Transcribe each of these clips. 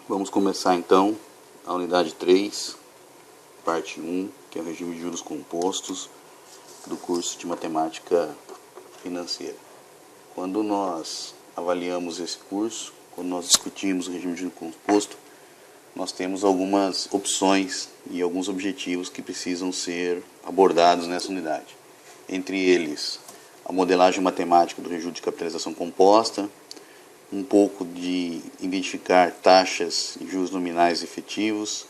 Vamos começar então a unidade 3, parte 1, que é o regime de juros compostos do curso de matemática financeira. Quando nós avaliamos esse curso, quando nós discutimos o regime de juros composto, nós temos algumas opções e alguns objetivos que precisam ser abordados nessa unidade. Entre eles, a modelagem matemática do regime de capitalização composta, um pouco de identificar taxas e juros nominais efetivos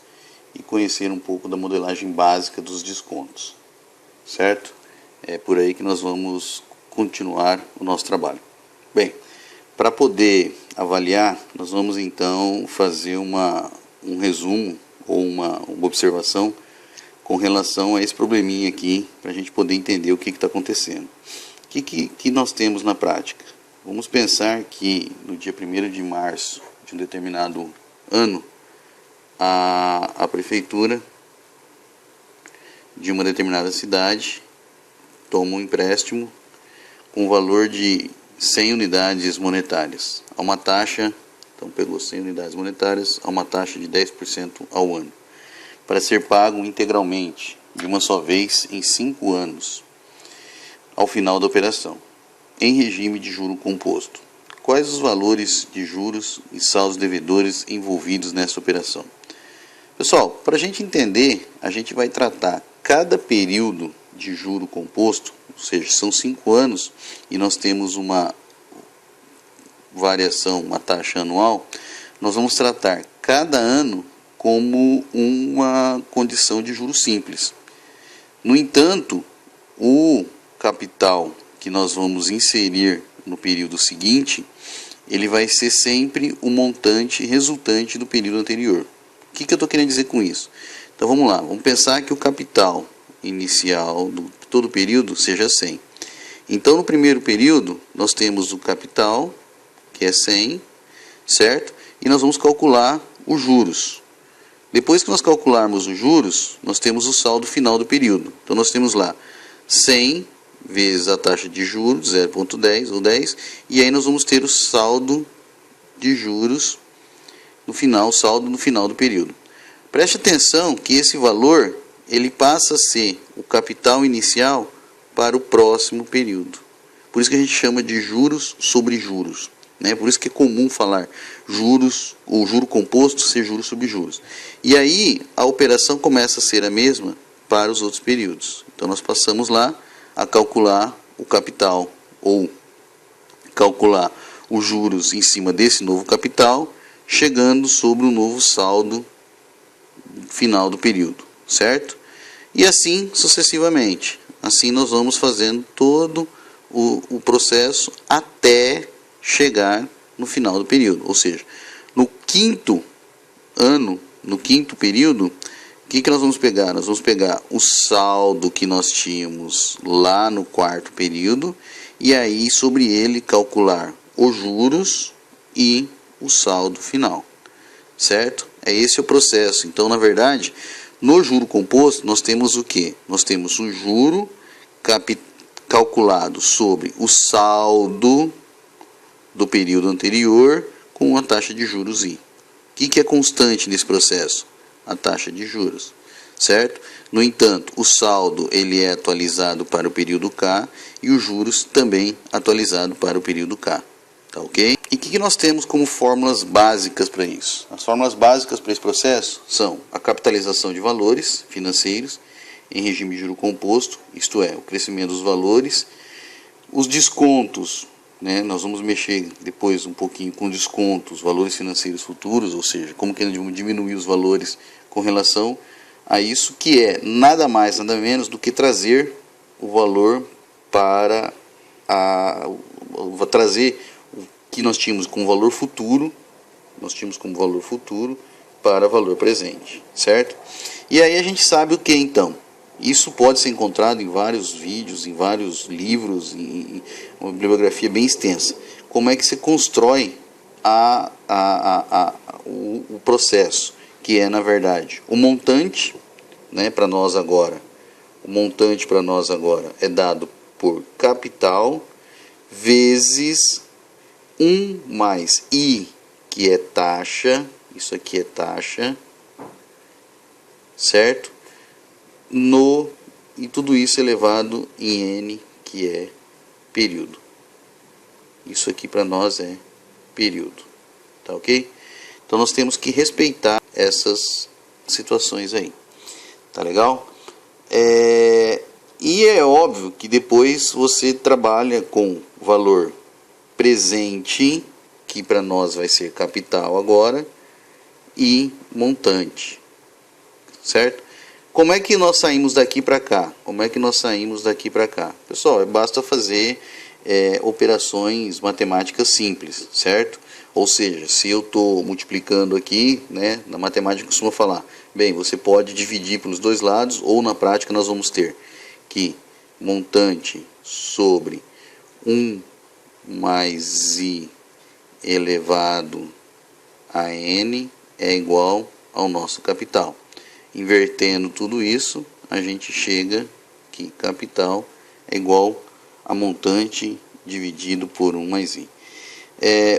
e conhecer um pouco da modelagem básica dos descontos, certo? É por aí que nós vamos continuar o nosso trabalho. Bem, para poder avaliar, nós vamos então fazer um resumo ou uma observação com relação a esse probleminha aqui, para a gente poder entender o que está acontecendo. O que nós temos na prática? Vamos pensar que no dia 1º de março de um determinado ano, a prefeitura de uma determinada cidade toma um empréstimo com o valor de 100 unidades monetárias, a uma taxa, então pegou 100 unidades monetárias, a uma taxa de 10% ao ano, para ser pago integralmente, de uma só vez, em 5 anos, ao final da operação, em regime de juro composto. Quais os valores de juros e saldos devedores envolvidos nessa operação? Pessoal, para a gente entender, a gente vai tratar cada período de juro composto, ou seja, são 5 anos, e nós temos uma variação, uma taxa anual, nós vamos tratar cada ano como uma condição de juros simples. No entanto, o capital que nós vamos inserir no período seguinte, ele vai ser sempre o montante resultante do período anterior. O que eu estou querendo dizer com isso? Então vamos lá, vamos pensar que o capital inicial do todo o período seja 100. Então no primeiro período nós temos o capital, que é 100, certo? E nós vamos calcular os juros. Depois que nós calcularmos os juros, nós temos o saldo final do período. Então nós temos lá 100 vezes a taxa de juros, 0,10 ou 10, e aí nós vamos ter o saldo de juros no final, o saldo no final do período. Preste atenção que esse valor, ele passa a ser o capital inicial para o próximo período. Por isso que a gente chama de juros sobre juros, né? Por isso que é comum falar juros, ou juro composto ser juros sobre juros. E aí a operação começa a ser a mesma para os outros períodos. Então nós passamos lá a calcular o capital ou calcular os juros em cima desse novo capital, chegando sobre o novo saldo final do período, certo? E assim sucessivamente. Assim nós vamos fazendo todo o processo até chegar no final do período. Ou seja, no quinto ano, no quinto período, o que nós vamos pegar? Nós vamos pegar o saldo que nós tínhamos lá no quarto período e aí sobre ele calcular os juros e o saldo final, certo? Esse é o processo. Então, na verdade, no juro composto nós temos o quê? Nós temos o juro calculado sobre o saldo do período anterior com a taxa de juros I. O que é constante nesse processo? A taxa de juros, certo? No entanto, o saldo ele é atualizado para o período K e os juros também atualizado para o período K, tá ok? E o que nós temos como fórmulas básicas para isso? As fórmulas básicas para esse processo são a capitalização de valores financeiros em regime de juro composto, isto é, o crescimento dos valores, os descontos, né? Nós vamos mexer depois um pouquinho com descontos, valores financeiros futuros, ou seja, como que vamos diminuir os valores com relação a isso, que é nada mais, nada menos do que trazer o valor para trazer o que nós tínhamos como valor futuro, para valor presente, certo? E aí a gente sabe o que então? Isso pode ser encontrado em vários vídeos, em vários livros, em uma bibliografia bem extensa. Como é que se constrói o processo, que é, na verdade, o montante, né, para nós agora. O montante para nós agora é dado por capital vezes 1 mais I, que é taxa, isso aqui é taxa, certo? E tudo isso elevado em N, que é período. Isso aqui para nós é período, tá ok? Então nós temos que respeitar essas situações aí, tá legal? E é óbvio que depois você trabalha com valor presente, que para nós vai ser capital agora, e montante, certo? Como é que nós saímos daqui para cá? Como é que nós saímos daqui para cá? Pessoal, basta fazer operações matemáticas simples, certo? Ou seja, se eu estou multiplicando aqui, né, na matemática costuma falar, bem, você pode dividir pelos dois lados, ou na prática nós vamos ter que montante sobre 1 mais I elevado a N é igual ao nosso capital. Invertendo tudo isso, a gente chega que capital é igual a montante dividido por 1 mais I.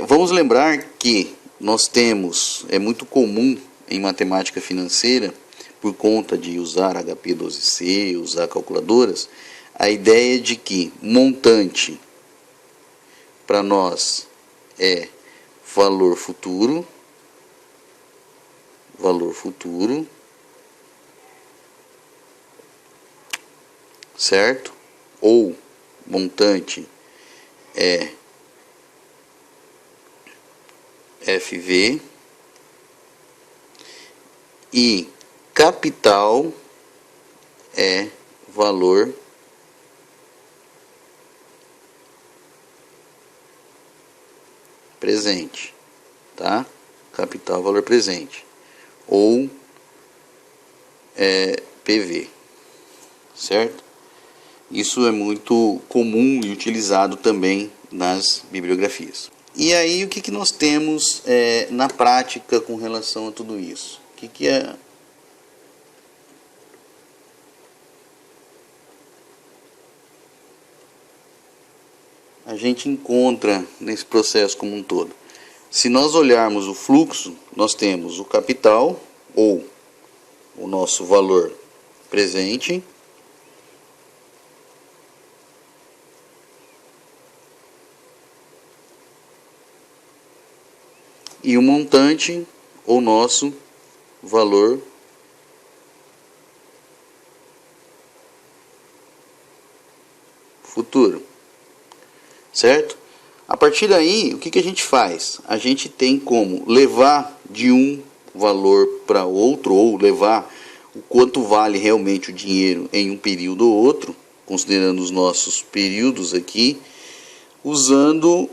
Vamos lembrar que nós temos, é muito comum em matemática financeira, por conta de usar HP12C, usar calculadoras, a ideia de que montante para nós é valor futuro, certo? Ou montante é FV e capital é valor presente, tá? Capital, valor presente, ou PV, certo? Isso é muito comum e utilizado também nas bibliografias. E aí o que nós temos na prática com relação a tudo isso? O que é? A gente encontra nesse processo como um todo. Se nós olharmos o fluxo, nós temos o capital, ou o nosso valor presente, e o montante, ou nosso valor futuro, certo? A partir daí, o que a gente faz? A gente tem como levar de um valor para outro, ou levar o quanto vale realmente o dinheiro em um período ou outro, considerando os nossos períodos aqui, usando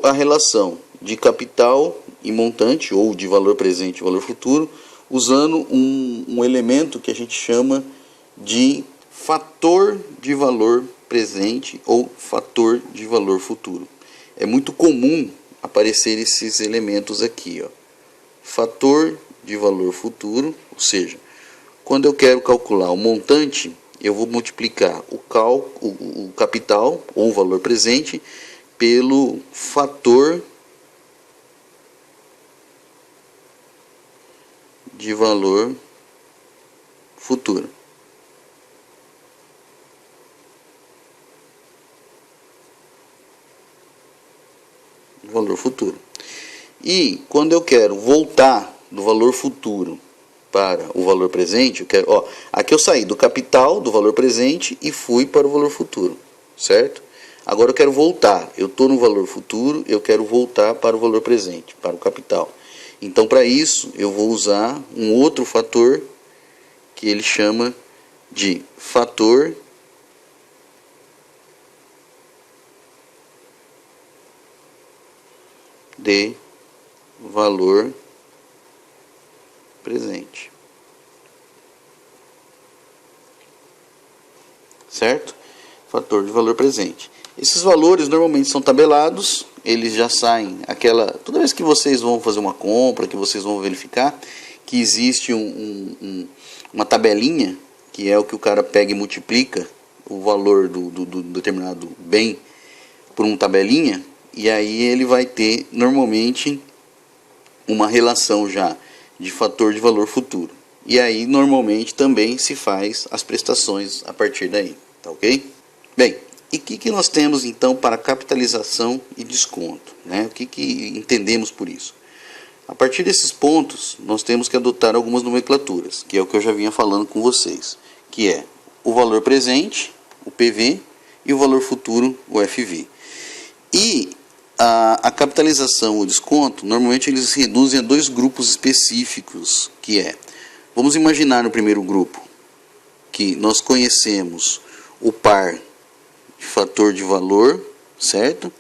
a relação de capital e montante, ou de valor presente e valor futuro, usando um elemento que a gente chama de fator de valor presente ou fator de valor futuro. É muito comum aparecer esses elementos aqui, ó. Fator de valor futuro, ou seja, quando eu quero calcular o montante, eu vou multiplicar o capital ou o valor presente pelo fator de valor futuro. Valor futuro. E quando eu quero voltar do valor futuro para o valor presente, eu quero, aqui eu saí do capital, do valor presente e fui para o valor futuro, certo? Agora eu quero voltar, eu estou no valor futuro, eu quero voltar para o valor presente, para o capital. Então, para isso, eu vou usar um outro fator que ele chama de fator de valor presente, certo? Fator de valor presente. Esses valores normalmente são tabelados, eles já saem toda vez que vocês vão fazer uma compra, que vocês vão verificar que existe uma tabelinha, que é o que o cara pega e multiplica o valor do determinado bem por uma tabelinha, e aí ele vai ter normalmente uma relação já de fator de valor futuro. E aí normalmente também se faz as prestações a partir daí, tá ok? Bem, e o que nós temos então para capitalização e desconto, né? O que entendemos por isso? A partir desses pontos nós temos que adotar algumas nomenclaturas, que é o que eu já vinha falando com vocês, que é o valor presente, o PV, e o valor futuro, o FV. E a capitalização ou desconto, normalmente eles se reduzem a dois grupos específicos, que é, vamos imaginar no primeiro grupo, que nós conhecemos o par de fator de valor, certo?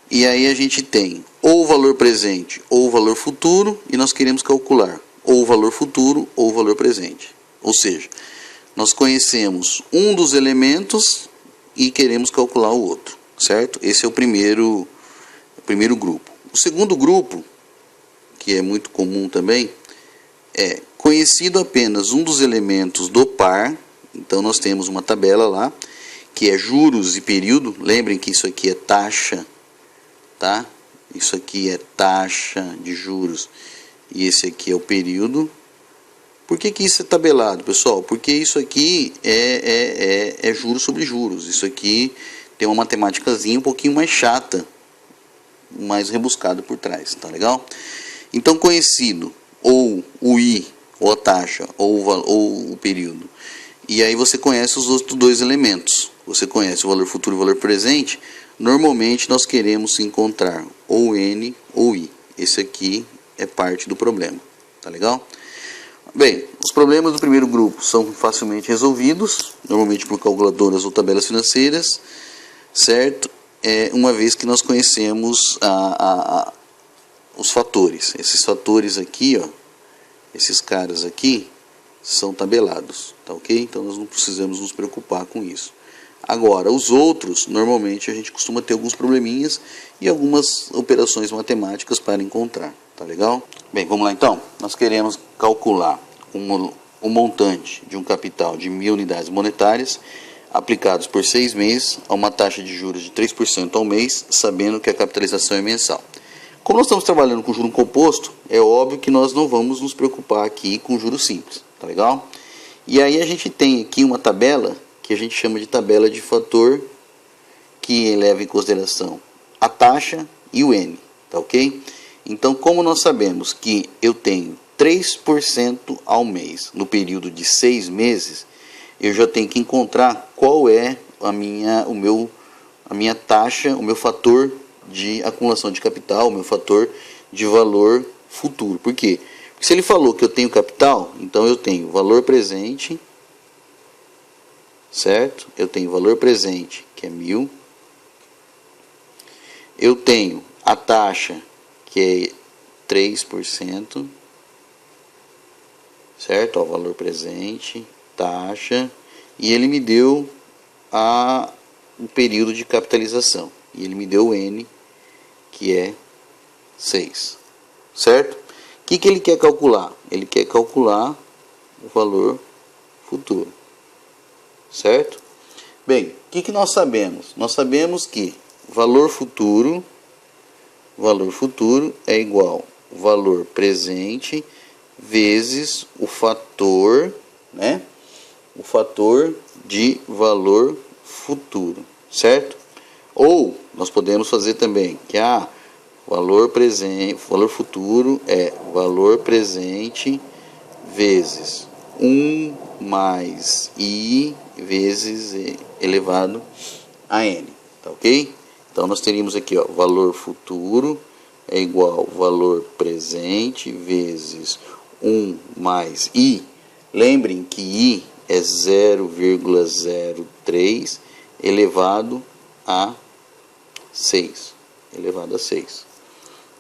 E aí a gente tem ou o valor presente ou o valor futuro, e nós queremos calcular ou o valor futuro ou o valor presente. Ou seja, nós conhecemos um dos elementos e queremos calcular o outro, certo? Esse é o primeiro grupo. O segundo grupo, que é muito comum também, é conhecido apenas um dos elementos do par. Então nós temos uma tabela lá, que é juros e período. Lembrem que isso aqui é taxa, tá? Isso aqui é taxa de juros e esse aqui é o período. Por que isso é tabelado, pessoal? Porque isso aqui é juros sobre juros. Isso aqui tem uma matemáticazinha um pouquinho mais chata, mais rebuscada por trás, tá legal? Então, conhecido ou o I, ou a taxa, ou o período. E aí você conhece os outros dois elementos. Você conhece o valor futuro e o valor presente. Normalmente nós queremos encontrar ou N ou I. Esse aqui é parte do problema, tá legal? Bem, os problemas do primeiro grupo são facilmente resolvidos, normalmente por calculadoras ou tabelas financeiras, certo? Uma vez que nós conhecemos os fatores. Esses fatores aqui, ó, esses caras aqui, são tabelados, tá ok? Então nós não precisamos nos preocupar com isso. Agora, os outros, normalmente a gente costuma ter alguns probleminhas e algumas operações matemáticas para encontrar, tá legal? Bem, vamos lá então. Nós queremos calcular o montante de um capital de 1.000 unidades monetárias aplicados por 6 meses a uma taxa de juros de 3% ao mês, sabendo que a capitalização é mensal. Como nós estamos trabalhando com juro composto, é óbvio que nós não vamos nos preocupar aqui com juros simples, tá legal? E aí a gente tem aqui uma tabela que a gente chama de tabela de fator, que leva em consideração a taxa e o N, tá ok? Então, como nós sabemos que eu tenho 3% ao mês no período de 6 meses, eu já tenho que encontrar qual é a minha taxa, o meu fator de acumulação de capital, o meu fator de valor futuro. Por quê? Porque se ele falou que eu tenho capital, então eu tenho valor presente, certo? Eu tenho valor presente, que é 1.000. Eu tenho a taxa, que é 3%, certo? Ó, valor presente, taxa, e ele me deu o período de capitalização, e ele me deu o N, que é 6, certo? O que ele quer calcular? Ele quer calcular o valor futuro, certo? Bem, o que nós sabemos? Nós sabemos que valor futuro é igual valor presente vezes o fator, né? O fator de valor futuro, certo? Ou nós podemos fazer também que valor futuro é valor presente vezes 1 mais I vezes E elevado a N, tá ok? Então nós teríamos aqui, ó, valor futuro é igual valor presente vezes 1 mais I. Lembrem que I é 0,03 elevado a 6. Elevado a 6.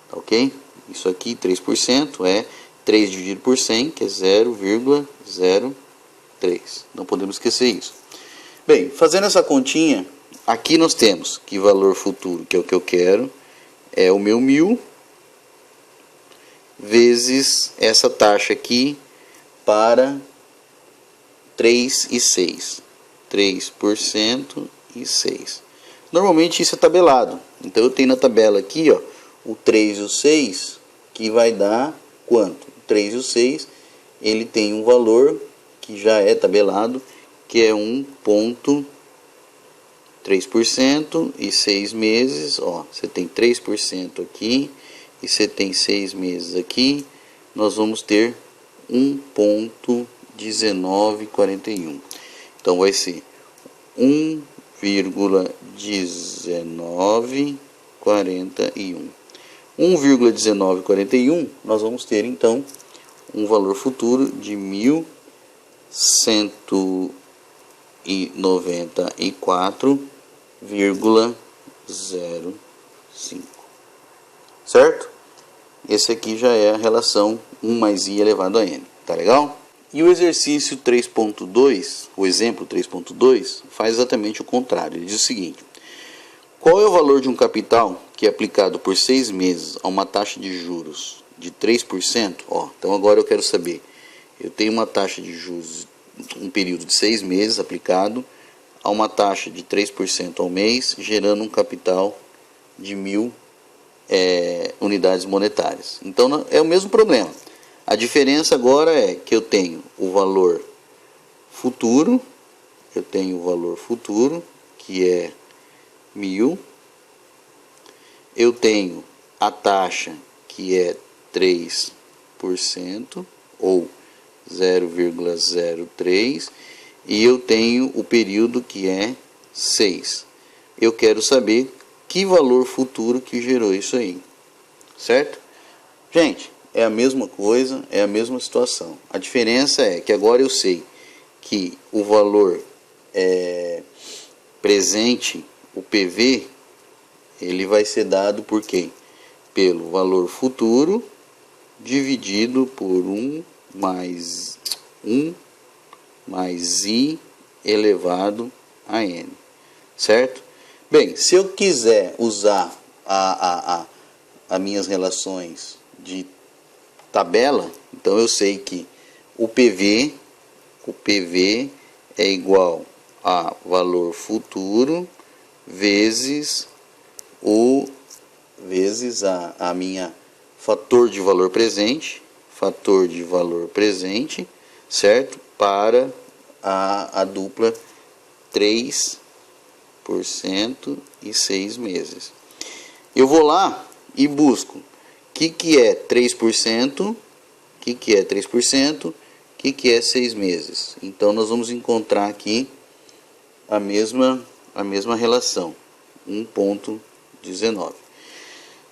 Tá ok? Isso aqui, 3%, é 3 dividido por 100, que é 0,03. Não podemos esquecer isso. Bem, fazendo essa continha, aqui nós temos que valor futuro, que é o que eu quero, é o meu 1.000, vezes essa taxa aqui para 3 e 6. 3% e 6. Normalmente isso é tabelado. Então eu tenho na tabela aqui, ó, o 3 e o 6, que vai dar quanto? 3 e o 6, ele tem um valor que já é tabelado, que é 1,3% e 6 meses, ó, você tem 3% aqui e você tem 6 meses aqui, nós vamos ter 1,1941. Então vai ser 1,1941. 1,1941, nós vamos ter então um valor futuro de 1.194,05. Certo? Esse aqui já é a relação 1 mais i elevado a n. Tá legal? E o exercício 3.2, o exemplo 3.2, faz exatamente o contrário. Ele diz o seguinte: qual é o valor de um capital que é aplicado por 6 meses a uma taxa de juros de 3%? Ó, então agora eu quero saber, eu tenho uma taxa de juros, um período de 6 meses aplicado a uma taxa de 3% ao mês, gerando um capital de 1.000 unidades monetárias. Então é o mesmo problema. A diferença agora é que eu tenho o valor futuro, que é 1.000, eu tenho a taxa que é 3% ou 0,03 e eu tenho o período que é 6. Eu quero saber que valor futuro que gerou isso aí, certo? Gente, é a mesma coisa, é a mesma situação. A diferença é que agora eu sei que o valor presente, o PV, ele vai ser dado por quem? Pelo valor futuro dividido por 1 mais i elevado a n, certo? Bem, se eu quiser usar as minhas relações de tabela, então eu sei que o PV é igual a valor futuro vezes a minha fator de valor presente, certo? Para a dupla 3% e 6 meses. Eu vou lá e busco o que é 3%, o que é 3%, o que é 6 meses. Então nós vamos encontrar aqui a mesma relação, 1,19,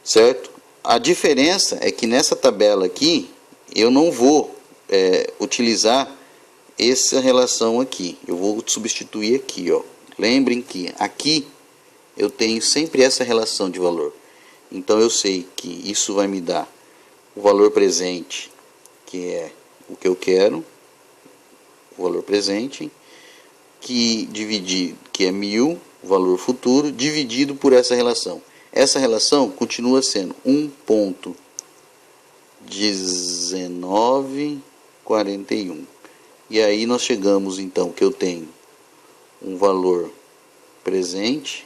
certo? A diferença é que nessa tabela aqui eu não vou utilizar essa relação aqui, eu vou substituir aqui, ó. Lembrem que aqui eu tenho sempre essa relação de valor, então eu sei que isso vai me dar o valor presente, que é o que eu quero, o valor presente, que é 1.000, o valor futuro, dividido por essa relação. Essa relação continua sendo 1,1941. E aí nós chegamos então que eu tenho um valor presente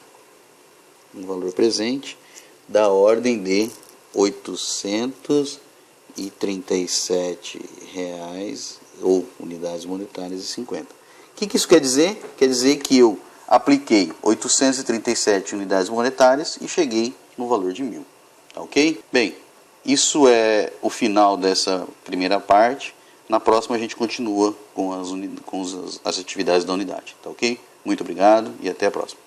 da ordem de R$837 ou unidades monetárias e 50. O que isso quer dizer? Quer dizer que eu apliquei 837 unidades monetárias e cheguei no valor de 1.000. Tá ok? Bem, isso é o final dessa primeira parte. Na próxima a gente continua com as atividades da unidade. Tá ok? Muito obrigado e até a próxima.